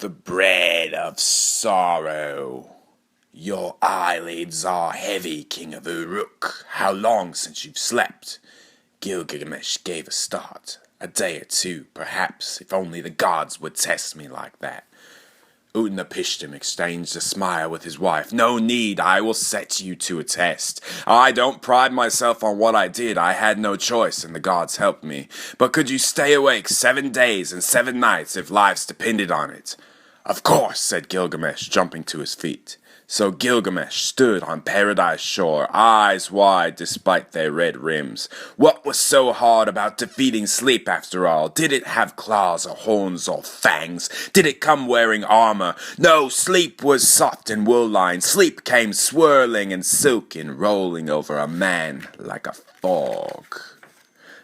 the bread of sorrow. Your eyelids are heavy, King of Uruk. How long since you've slept? Gilgamesh gave a start. A day or two, perhaps, if only the gods would test me like that. Utnapishtim exchanged a smile with his wife. No need, I will set you to a test. I don't pride myself on what I did. I had no choice, and the gods helped me. But could you stay awake 7 days and 7 nights if lives depended on it? Of course, said Gilgamesh, jumping to his feet. So Gilgamesh stood on Paradise Shore, eyes wide despite their red rims. What was so hard about defeating sleep after all? Did it have claws or horns or fangs? Did it come wearing armor? No, sleep was soft and wool-lined. Sleep came swirling and silken, rolling over a man like a fog.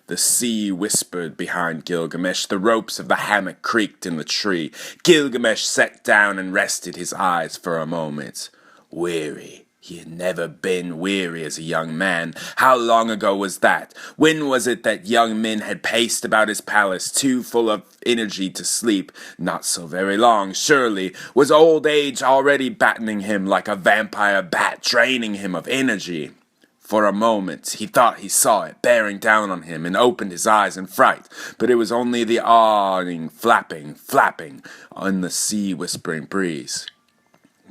The sea whispered behind Gilgamesh. The ropes of the hammock creaked in the tree. Gilgamesh sat down and rested his eyes for a moment. Weary. He had never been weary as a young man. How long ago was that? When was it that young men had paced about his palace, too full of energy to sleep? Not so very long, surely. Was old age already battening him like a vampire bat, draining him of energy? For a moment, he thought he saw it bearing down on him and opened his eyes in fright, but it was only the awning flapping on the sea-whispering breeze.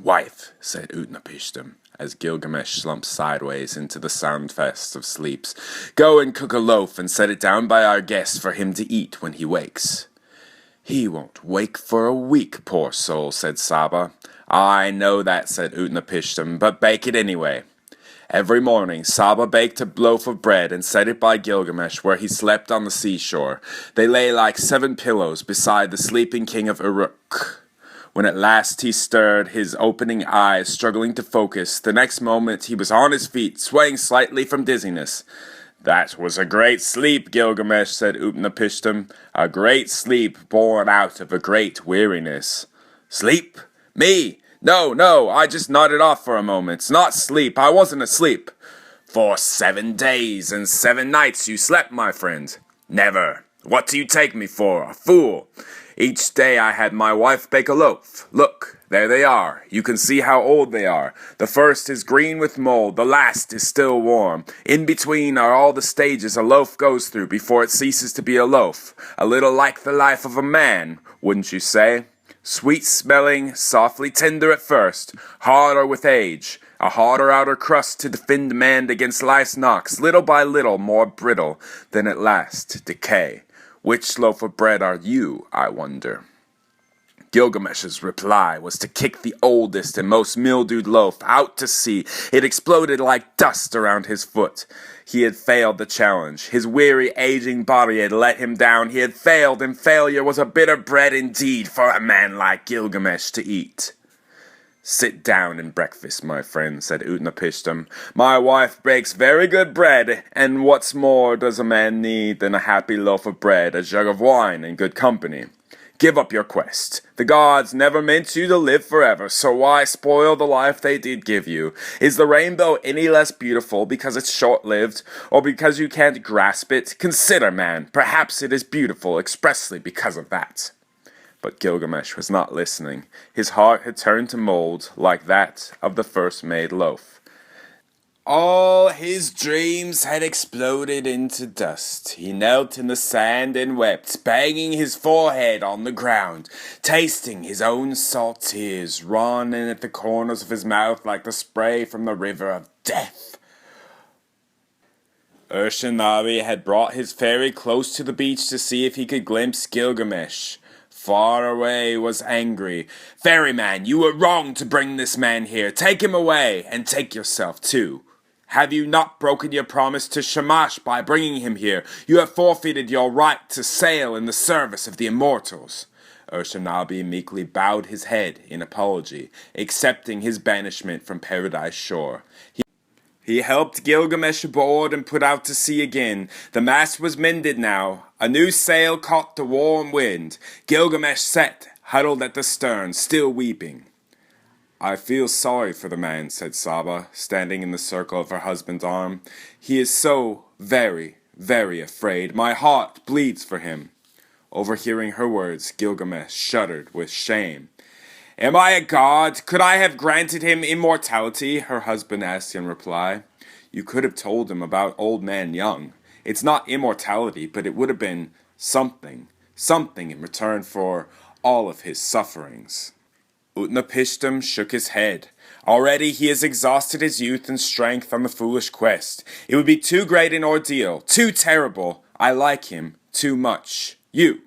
Wife, said Utnapishtim, as Gilgamesh slumped sideways into the soundfest of sleeps, go and cook a loaf and set it down by our guest for him to eat when he wakes. He won't wake for a week, poor soul, said Saba. I know that, said Utnapishtim, but bake it anyway. Every morning, Saba baked a loaf of bread and set it by Gilgamesh where he slept on the seashore. They lay like 7 pillows beside the sleeping king of Uruk. When at last he stirred, his opening eyes struggling to focus, the next moment he was on his feet, swaying slightly from dizziness. That was a great sleep, Gilgamesh, said Utnapishtim. A great sleep born out of a great weariness. Sleep? Me? No, I just nodded off for a moment. Not sleep, I wasn't asleep. For 7 days and 7 nights you slept, my friend. Never. What do you take me for? A fool. Each day I had my wife bake a loaf. Look, there they are. You can see how old they are. The first is green with mold, the last is still warm. In between are all the stages a loaf goes through before it ceases to be a loaf. A little like the life of a man, wouldn't you say? Sweet-smelling, softly tender at first, harder with age, a harder outer crust to defend man against life's knocks, little by little more brittle, then at last decay. Which loaf of bread are you, I wonder? Gilgamesh's reply was to kick the oldest and most mildewed loaf out to sea. It exploded like dust around his foot. He had failed the challenge. His weary, aging body had let him down. He had failed, and failure was a bitter bread indeed for a man like Gilgamesh to eat. Sit down and breakfast, my friend, said Utnapishtim. My wife bakes very good bread, and what's more does a man need than a happy loaf of bread, a jug of wine, and good company? Give up your quest. The gods never meant you to live forever, so why spoil the life they did give you? Is the rainbow any less beautiful because it's short-lived, or because you can't grasp it? Consider, man, perhaps it is beautiful expressly because of that. But Gilgamesh was not listening. His heart had turned to mold like that of the first made loaf. All his dreams had exploded into dust. He knelt in the sand and wept, banging his forehead on the ground, tasting his own salt tears running at the corners of his mouth like the spray from the river of death. Urshanabi had brought his fairy close to the beach to see if he could glimpse Gilgamesh. Far away was angry. Ferryman, you were wrong to bring this man here. Take him away, and take yourself too. Have you not broken your promise to Shamash by bringing him here? You have forfeited your right to sail in the service of the immortals. Urshanabi meekly bowed his head in apology, accepting his banishment from Paradise Shore. He helped Gilgamesh aboard and put out to sea again. The mast was mended now. A new sail caught the warm wind. Gilgamesh sat, huddled at the stern, still weeping. I feel sorry for the man, said Saba, standing in the circle of her husband's arm. He is so very, very afraid. My heart bleeds for him. Overhearing her words, Gilgamesh shuddered with shame. Am I a god? Could I have granted him immortality? Her husband asked in reply. You could have told him about old man Young. It's not immortality, but it would have been something in return for all of his sufferings. Utnapishtim shook his head. Already he has exhausted his youth and strength on the foolish quest. It would be too great an ordeal, too terrible. I like him too much. You.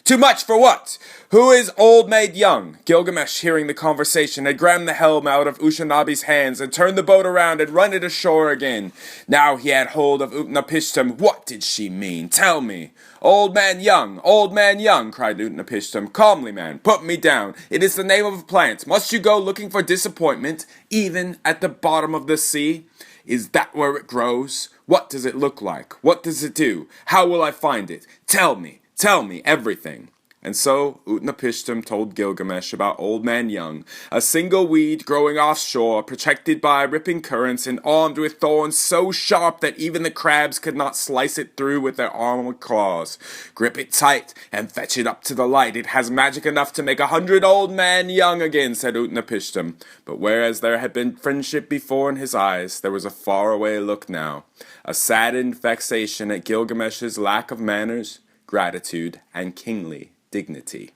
Too much for what? Who is old made young? Gilgamesh, hearing the conversation, had grabbed the helm out of Ushanabi's hands and turned the boat around and run it ashore again. Now he had hold of Utnapishtim. What did she mean? Tell me. Old man young, cried Utnapishtim. Calmly, man, put me down. It is the name of a plant. Must you go looking for disappointment, even at the bottom of the sea? Is that where it grows? What does it look like? What does it do? How will I find it? Tell me everything. And so Utnapishtim told Gilgamesh about Old Man Young, a single weed growing offshore, protected by ripping currents and armed with thorns so sharp that even the crabs could not slice it through with their armored claws. Grip it tight and fetch it up to the light. It has magic enough to make 100 Old Man Young again, said Utnapishtim. But whereas there had been friendship before in his eyes, there was a faraway look now, a saddened vexation at Gilgamesh's lack of manners, gratitude, and kingly dignity.